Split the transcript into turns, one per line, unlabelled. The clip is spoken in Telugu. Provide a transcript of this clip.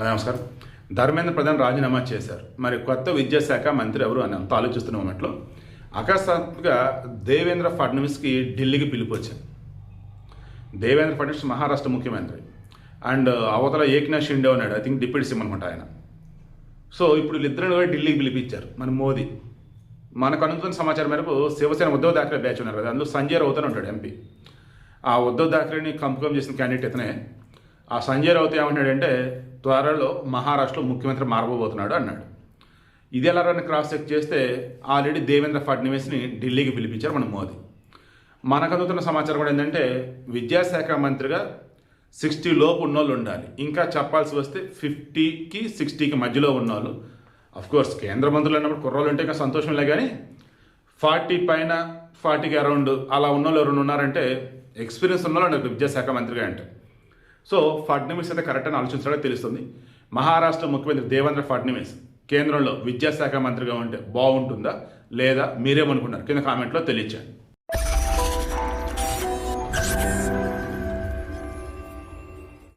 నమస్కారం. ధర్మేంద్ర ప్రధాన్ రాజీనామా చేశారు. మరి కొత్త విద్యాశాఖ మంత్రి ఎవరు అని అంత ఆలోచిస్తున్న మూమెంట్లో అకస్మాత్తుగా దేవేంద్ర ఫడ్నవీస్కి ఢిల్లీకి పిలుపు వచ్చింది. దేవేంద్ర ఫడ్నవీస్ మహారాష్ట్ర ముఖ్యమంత్రి అండ్ అవతల ఏక్నాథ్ షిండే ఉన్నాడు, ఐ థింక్ డిప్యూటీ సీఎం అనుకుంటా ఆయన. సో ఇప్పుడు వీళ్ళిద్దరిని కూడా ఢిల్లీకి పిలిపించారు మన మోదీ. మనకు అందుతున్న సమాచారం మేరకు శివసేన ఉద్ధవ్ థాక్రే బ్యాచ్ ఉన్నారు కదా, అందులో సంజయ్ రౌత్ ఉంటాడు ఎంపీ. ఆ ఉద్ధవ్ థాక్రేని కంపకం చేసిన క్యాండిడేట్ ఇతనే. ఆ సంజయ్ రౌత్ ఏమంటాడంటే త్వరలో మహారాష్ట్రలో ముఖ్యమంత్రి మారబోతున్నాడు అన్నాడు. ఇది ఎలా క్రాస్ చెక్ చేస్తే ఆల్రెడీ దేవేంద్ర ఫడ్నవీస్ని ఢిల్లీకి పిలిపించారు మన మోదీ. మనకు అందుతున్న సమాచారం కూడా ఏంటంటే విద్యాశాఖ మంత్రిగా 60 లోపు ఉన్నోళ్ళు ఉండాలి. ఇంకా చెప్పాల్సి వస్తే 50కి 60కి మధ్యలో ఉన్నోళ్ళు. కోర్స్ కేంద్ర మంత్రులు అన్నప్పుడు కుర్రోళ్ళు ఉంటే ఇంకా సంతోషంలే, కానీ 40 పైన 40కి అరౌండ్ అలా ఉన్నోళ్ళు ఎవరు ఉన్నారంటే ఎక్స్పీరియన్స్ ఉన్నోళ్ళు విద్యాశాఖ మంత్రిగా అంటే. సో ఫడ్నవీస్ అయితే కరెక్ట్ అని ఆలోచించడం తెలుస్తుంది. మహారాష్ట్ర ముఖ్యమంత్రి దేవేంద్ర ఫడ్నవీస్ కేంద్రంలో విద్యాశాఖ మంత్రిగా ఉంటే బాగుంటుందా లేదా మీరేమనుకున్నారు కింద కామెంట్లో తెలియచేయండి.